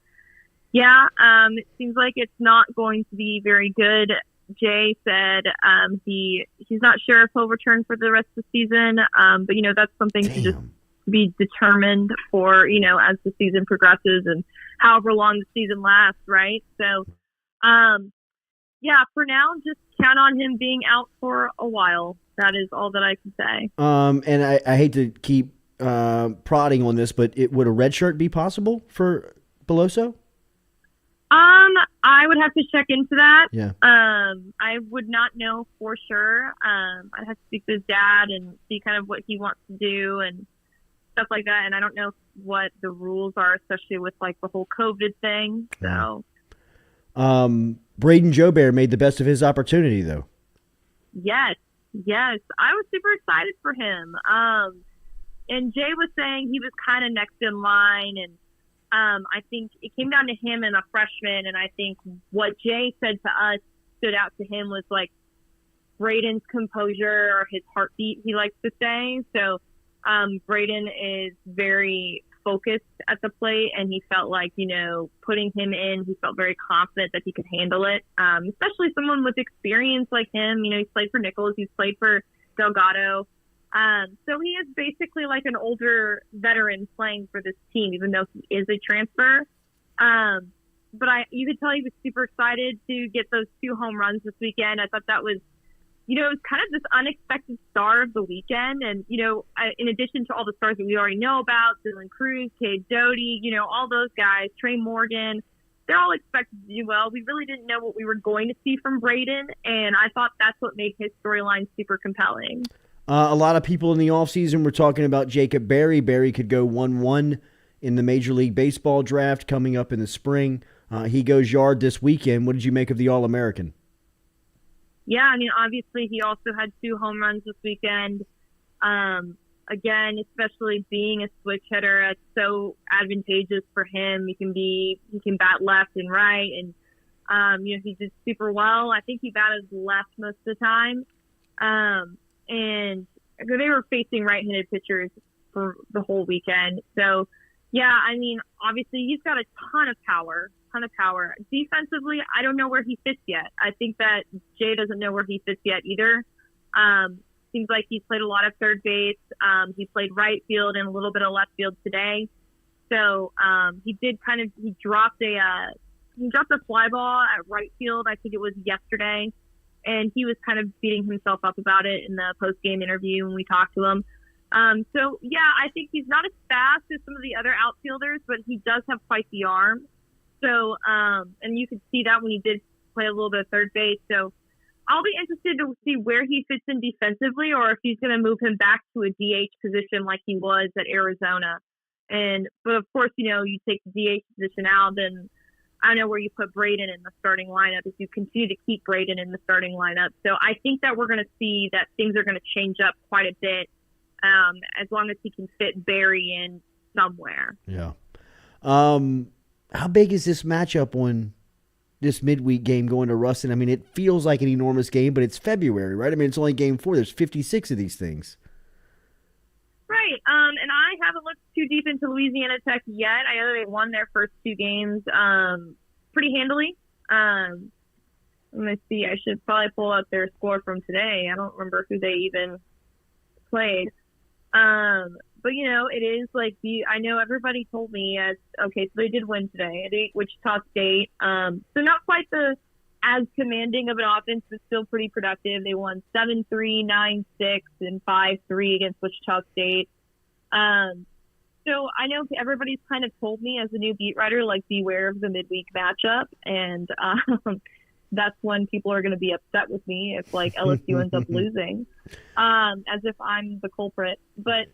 yeah, it seems like it's not going to be very good. Jay said he's not sure if he'll return for the rest of the season, but, you know, that's something to just be determined for, you know, as the season progresses and however long the season lasts, right? So, for now, just count on him being out for a while. That is all that I can say. And I hate to keep prodding on this, but would a red shirt be possible for Beloso? I would have to check into that. Yeah. I would not know for sure. I'd have to speak to his dad and see kind of what he wants to do and stuff like that. And I don't know what the rules are, especially with like the whole COVID thing. So, Braden Joubert made the best of his opportunity, though. Yes. I was super excited for him. And Jay was saying he was kind of next in line, and I think it came down to him and a freshman. And I think what Jay said to us stood out to him was like Braden's composure or his heartbeat, he likes to say. So, Braden is very focused at the plate, and he felt like, you know, putting him in, he felt very confident that he could handle it, especially someone with experience like him. You know, he's played for Nichols, he's played for Delgado. So he is basically like an older veteran playing for this team, even though he is a transfer. But you could tell he was super excited to get those 2 home runs this weekend. I thought that was it was kind of this unexpected star of the weekend. And, in addition to all the stars that we already know about, Dylan Cruz, Cade Doty, all those guys, Trey Morgan, they're all expected to do well. We really didn't know what we were going to see from Braden, and I thought that's what made his storyline super compelling. A lot of people in the offseason were talking about Jacob Berry. Berry could go 1-1 in the Major League Baseball draft coming up in the spring. He goes yard this weekend. What did you make of the All-American? Yeah, obviously he also had 2 home runs this weekend. Again, especially being a switch hitter, it's so advantageous for him. He can bat left and right, and he did super well. I think he batted left most of the time, and they were facing right-handed pitchers for the whole weekend. So, yeah, obviously he's got a ton of power. Defensively, I don't know where he fits yet. I think that Jay doesn't know where he fits yet either. Seems like he's played a lot of third base. He played right field and a little bit of left field today. So he dropped a fly ball at right field. I think it was yesterday, and he was kind of beating himself up about it in the post game interview when we talked to him. So yeah, I think he's not as fast as some of the other outfielders, but he does have quite the arm. So, and you could see that when he did play a little bit of third base. So I'll be interested to see where he fits in defensively, or if he's going to move him back to a DH position like he was at Arizona. But of course, you take the DH position out, then I don't know where you put Braden in the starting lineup if you continue to keep Braden in the starting lineup. So I think that we're going to see that things are going to change up quite a bit, as long as he can fit Barry in somewhere. Yeah. How big is this matchup on this midweek game going to Ruston? It feels like an enormous game, but it's February, right? It's only game 4. There's 56 of these things. Right. And I haven't looked too deep into Louisiana Tech yet. I know they won their first 2 games pretty handily. Let me see. I should probably pull out their score from today. I don't remember who they even played. But, it is like I know everybody told me so they did win today at Wichita State. So not quite as commanding of an offense, but still pretty productive. They won 7-3, 9-6, and 5-3 against Wichita State. So I know everybody's kind of told me as a new beat writer, beware of the midweek matchup. And that's when people are going to be upset with me if LSU ends up losing, as if I'm the culprit. But,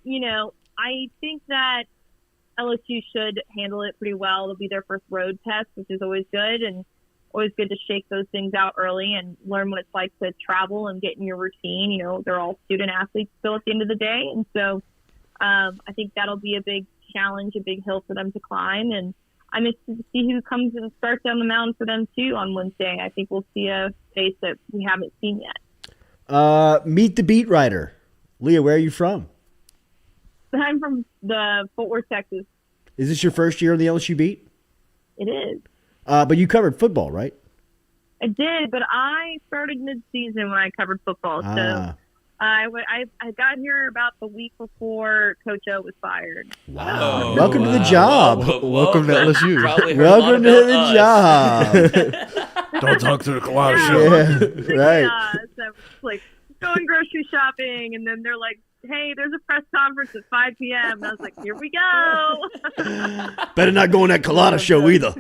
I think that LSU should handle it pretty well. It'll be their first road test, which is always good, and always good to shake those things out early and learn what it's like to travel and get in your routine. They're all student athletes still at the end of the day. And so I think that'll be a big challenge, a big hill for them to climb. And I'm interested to see who comes and starts down the mound for them too on Wednesday. I think we'll see a face that we haven't seen yet. Meet the beat writer. Leah, where are you from? I'm from the Fort Worth, Texas. Is this your first year on the LSU beat? It is. But you covered football, right? I did, but I started mid-season when I covered football. So I got here about the week before Coach O was fired. Wow. Welcome to the job. Welcome to LSU. Welcome to the job. Don't talk to the Culotta show. Yeah, right. So it's going grocery shopping, and then they're like, hey, there's a press conference at 5 p.m. And I was like, here we go. Better not go on that Culotta show either.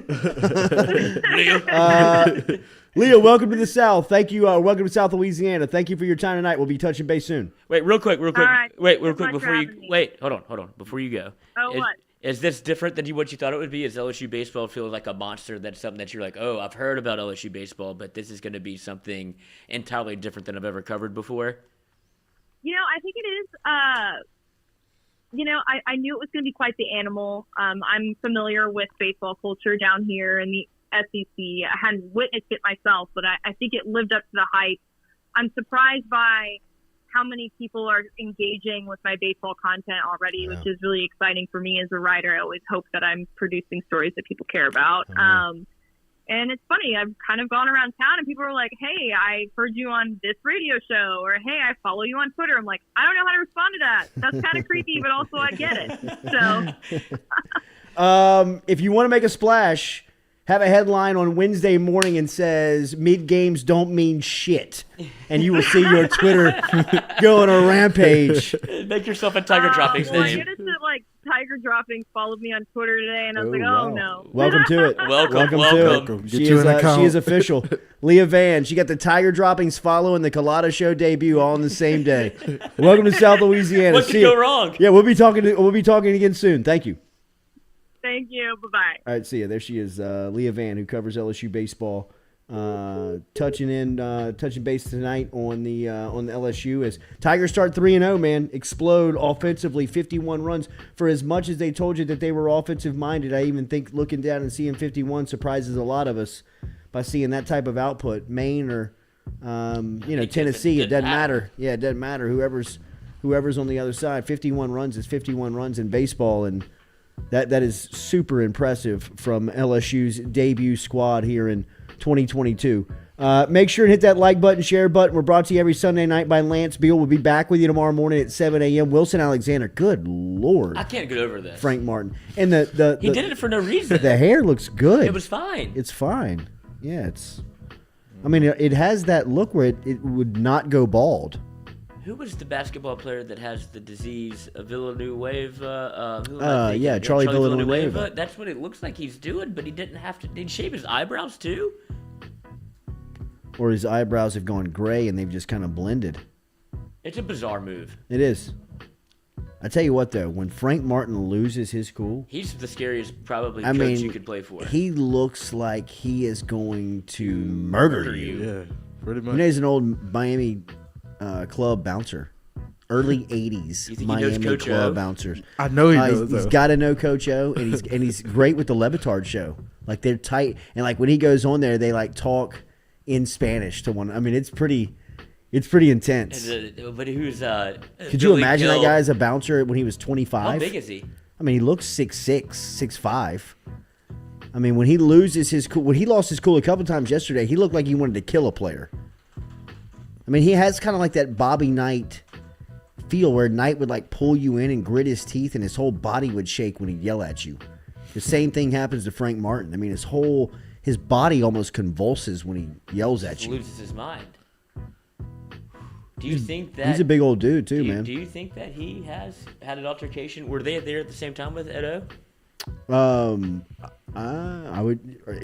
Leah, welcome to the South. Thank you. Welcome to South Louisiana. Thank you for your time tonight. We'll be touching base soon. Wait, real quick. Right. Wait, real quick before you – wait, hold on. Before you go. What? Is this different than what you thought it would be? Is LSU baseball feel like a monster? That's something that you're like, oh, I've heard about LSU baseball, but this is going to be something entirely different than I've ever covered before? I think it is. I knew it was going to be quite the animal. I'm familiar with baseball culture down here in the SEC. I hadn't witnessed it myself, but I think it lived up to the hype. I'm surprised by how many people are engaging with my baseball content already, which is really exciting for me as a writer. I always hope that I'm producing stories that people care about. And it's funny, I've kind of gone around town and people are like, hey, I heard you on this radio show, or hey, I follow you on Twitter. I'm like, I don't know how to respond to that. That's kind of creepy, but also I get it. So if you want to make a splash, have a headline on Wednesday morning and says mid games don't mean shit, and you will see your Twitter go on a rampage. Make yourself a Tiger Droppings Well, I name. noticed that like Tiger Droppings followed me on Twitter today, and I was like, wow. no. Welcome to it. Welcome. to it. Get She you is, an account. she is official. Leah Vann. She got the Tiger Droppings follow and the Culotta Show debut all on the same day. Welcome to South Louisiana. What could go wrong? Yeah, we'll be talking again soon. Thank you. Thank you. Bye bye. All right, see ya. There she is, Leah Vann, who covers LSU baseball. Touching base tonight on the LSU as Tigers start 3-0, man. Explode offensively, 51 runs. For as much as they told you that they were offensive minded, I even think looking down and seeing 51 surprises a lot of us by seeing that type of output. Maine or Tennessee, it doesn't matter. Yeah, it doesn't matter. Whoever's on the other side, 51 runs is 51 runs in baseball, and that is super impressive from LSU's debut squad here in 2022. Make sure and hit that like button, share button. We're brought to you every Sunday night by Lance Beal. We'll be back with you tomorrow morning at 7 a.m. Wilson Alexander. Good Lord. I can't get over this. Frank Martin. And He did it for no reason. the hair looks good. It was fine. It's fine. Yeah, it has that look where it would not go bald. Who was the basketball player that has the disease Villanueva? Charlie Villanueva. That's what it looks like he's doing, but he didn't have to. Did he shave his eyebrows too? Or his eyebrows have gone gray and they've just kind of blended. It's a bizarre move. It is. I tell you what, though, when Frank Martin loses his cool, He's the scariest probably coach you could play for. He looks like he is going to murder you. Yeah, pretty much. You know, he's an old Miami club bouncer. Early 80s You think he Miami knows Coach club O? bouncers. I know he knows. He's got to know Coach O, and he's great with the Levitard show. Like, they're tight, and like when he goes on there, they like talk in Spanish to one. I mean, it's pretty intense. But who's Could you imagine that guy as a bouncer when he was 25? How big is he? I mean, he looks 6'6", 6'5". I mean, when he loses his cool, when he lost his cool a couple times yesterday, he looked like he wanted to kill a player. I mean, he has kind of like that Bobby Knight feel where Knight would like pull you in and grit his teeth and his whole body would shake when he'd yell at you. The same thing happens to Frank Martin. I mean, his body almost convulses when he yells at He you. loses his mind. Do you think that He's a big old dude too, man. Do you think that he has had an altercation? Were they there at the same time with Edo? I would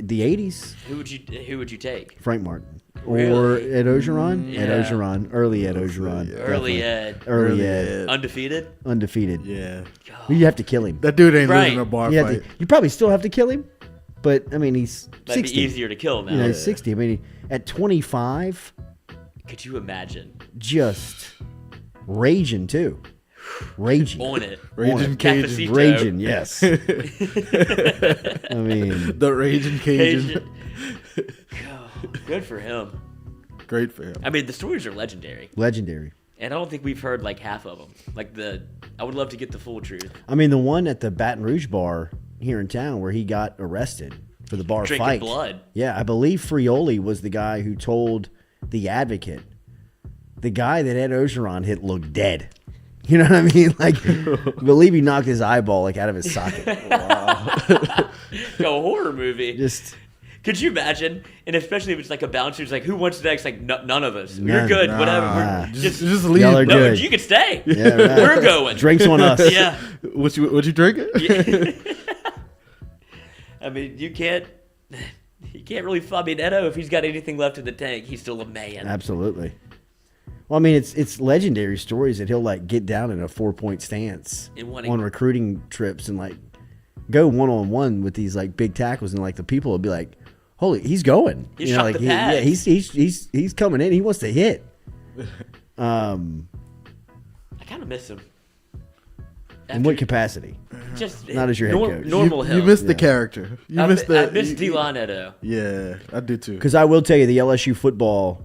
the 80s. Who would you take? Frank Martin. Really? Or Ed Ogeron? Yeah. Ed Ogeron. Early Ed Ogeron. Early Definitely. Ed. Early Ed. Undefeated? Undefeated. Yeah, You have to kill him. that dude ain't Right. losing a bar You, fight. you probably still have to kill him, but I mean, he's That'd 60. be easier to kill now. You know, he's 60. I mean, at 25, Could you imagine? just raging too. Raging. On it. Raging Cajun. Cafecito. Raging, yes. I mean, The Raging Cajun. Oh, good for him. Great for him. I mean, the stories are legendary, legendary. and I don't think we've heard like half of them. I would love to get the full truth. I mean, the one at the Baton Rouge bar here in town where he got arrested for the bar Drinking fight. blood. Yeah, I believe Frioli was the guy who told the advocate, the guy that Ed Ogeron hit looked dead. You know what I mean? Like, I believe he knocked his eyeball like out of his socket. A horror movie. Just Could you imagine? And especially if it's like a bouncer who's like, "Who wants next?" Like, none of us. You're None. good. Nah. Whatever. Nah. Just leave. Y'all are bro. No, good. you can stay. yeah, right. We're going. Drinks on us. Yeah. What you drinking? I mean, you can't really. I mean, Edo, if he's got anything left in the tank, he's still a man. Absolutely. Well, I mean, it's legendary stories that he'll like get down in a 4-point stance And wanting- on recruiting trips and like go 1-on-1 with these like big tackles, and like the people will be like, "Holy, he's going!" He You know, shot like the pads. he's coming in. He wants to hit. I kind of miss him. In what capacity? Just Not as your head coach. Normal You him. missed the character. You missed the. I miss D-Lon Edo. Yeah, I do too. Because I will tell you, the LSU football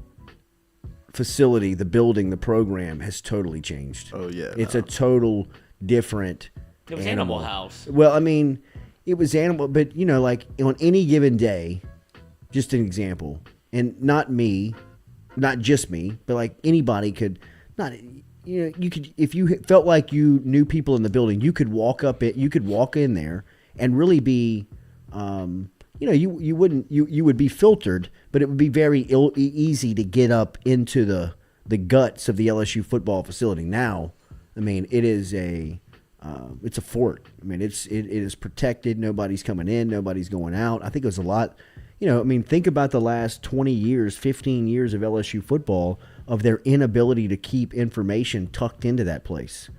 facility, the building, the program has totally changed. Oh yeah, It's a total different. It was Animal House. Well, I mean, it was animal, but you know, like on any given day, just an example, and not me, not just me, but like anybody could not. You know, you could, if you felt like you knew people in the building, you could walk in there and really be, you would be filtered, but it would be very easy to get up into the guts of the LSU football facility. Now, I mean, it is it's a fort. I mean, it is protected. Nobody's coming in. Nobody's going out. I think it was a lot. Think about the last 20 years, 15 years of LSU football, of their inability to keep information tucked into that place,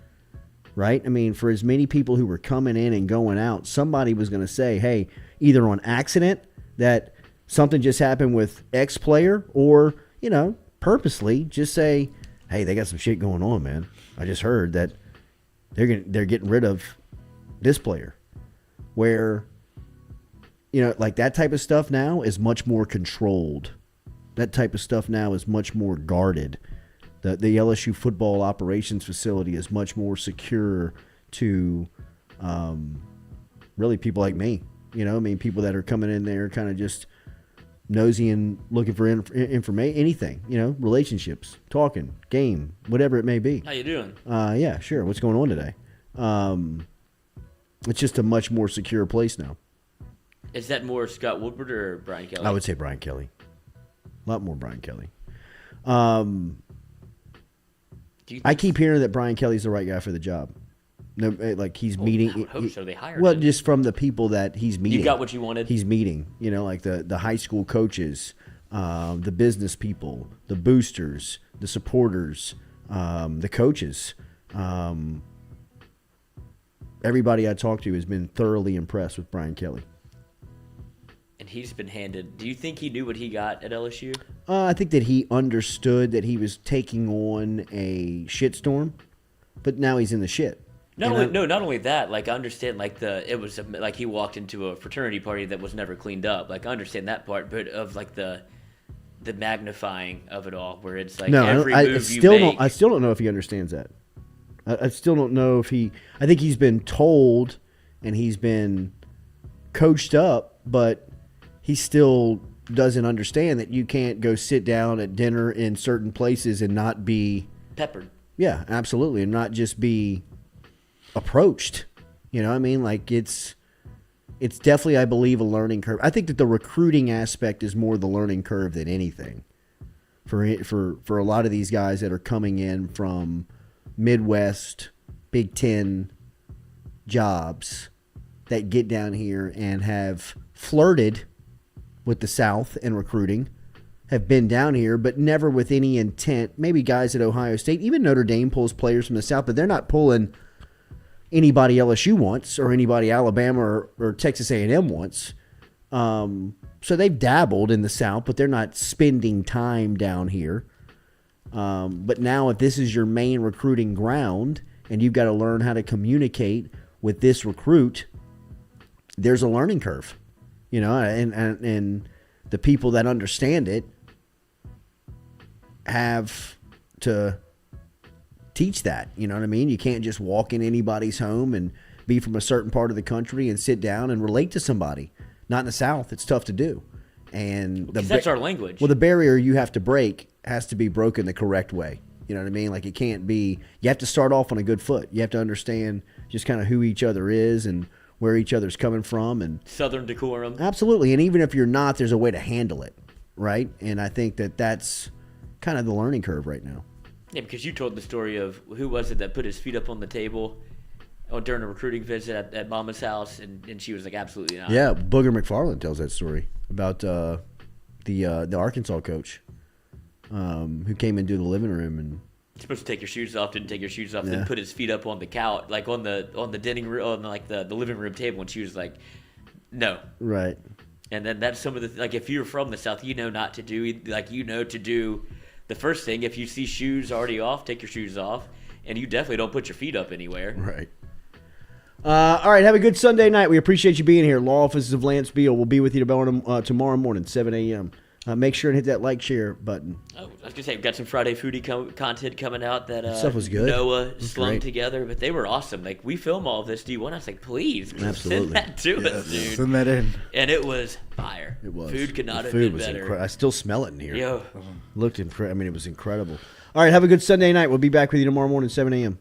right? I mean, for as many people who were coming in and going out, somebody was going to say, hey, either on accident that something just happened with X player, or, purposely just say, hey, they got some shit going on, man. I just heard that they're getting rid of this player. Where, like that type of stuff now is much more controlled. That type of stuff now is much more guarded. The LSU football operations facility is much more secure to really people like me. People that are coming in there kind of just nosy and looking for information, anything, relationships, talking, game, whatever it may be. How you doing? Yeah, sure. What's going on today? It's just a much more secure place now. Is that more Scott Woodward or Brian Kelly? I would say Brian Kelly. A lot more Brian Kelly. I keep hearing that Brian Kelly's the right guy for the job. No, like he's meeting. I would hope so. They hired well, him. just from the people that he's meeting. You got what you wanted. He's meeting. Like the high school coaches, the business people, the boosters, the supporters, the coaches. Everybody I talked to has been thoroughly impressed with Brian Kelly. And he's been handed. Do you think he knew what he got at LSU? I think that he understood that he was taking on a shitstorm, but now he's in the shit. Not only that. Like I understand, like like he walked into a fraternity party that was never cleaned up. Like I understand that part, but of like the magnifying of it all, where it's like I still don't know if he understands that. I still don't know if he. I think he's been told and he's been coached up, but he still doesn't understand that you can't go sit down at dinner in certain places and not be peppered. Yeah, absolutely, and not just be approached. Like it's definitely, I believe, a learning curve. I think that the recruiting aspect is more the learning curve than anything for a lot of these guys that are coming in from Midwest, Big Ten jobs that get down here and have flirted with the South and recruiting, have been down here, but never with any intent. Maybe guys at Ohio State, even Notre Dame pulls players from the South, but they're not pulling anybody LSU wants or anybody Alabama or Texas A&M wants. So they've dabbled in the South, but they're not spending time down here. But now if this is your main recruiting ground and you've got to learn how to communicate with this recruit, there's a learning curve, and the people that understand it have to teach that. You know what I mean? You can't just walk in anybody's home and be from a certain part of the country and sit down and relate to somebody. Not in the South. It's tough to do. And that's our language. Well, the barrier you have to break has to be broken the correct way. You know what I mean? Like it can't be, you have to start off on a good foot. You have to understand just kind of who each other is and where each other's coming from. And Southern decorum. Absolutely. And even if you're not, there's a way to handle it. Right. And I think that that's kind of the learning curve right now. Yeah, because you told the story of who was it that put his feet up on the table during a recruiting visit at Mama's house, and she was like, absolutely not. Yeah, Booger McFarland tells that story about the Arkansas coach who came into the living room and you're supposed to take your shoes off, didn't take your shoes off, then put his feet up on the couch, like on the dining room, on like the living room table, and she was like, no. Right. And then that's some of the, like, if you're from the South, not to do, like, to do the first thing. If you see shoes already off, take your shoes off, and you definitely don't put your feet up anywhere. Right. All right, have a good Sunday night. We appreciate you being here. Law Offices of Lance Beal will be with you tomorrow morning, 7 a.m. Make sure and hit that like, share button. Oh, I was going to say, we've got some Friday foodie content coming out that stuff was good. Noah slung together, but they were awesome. Like, we film all of this. Do you want? I was like, please, absolutely. Send that to us, dude. Send that in. And it was fire. It was. Food could not have been better. I still smell it in here. Yo. Looked incredible. I mean, it was incredible. All right, have a good Sunday night. We'll be back with you tomorrow morning, 7 a.m.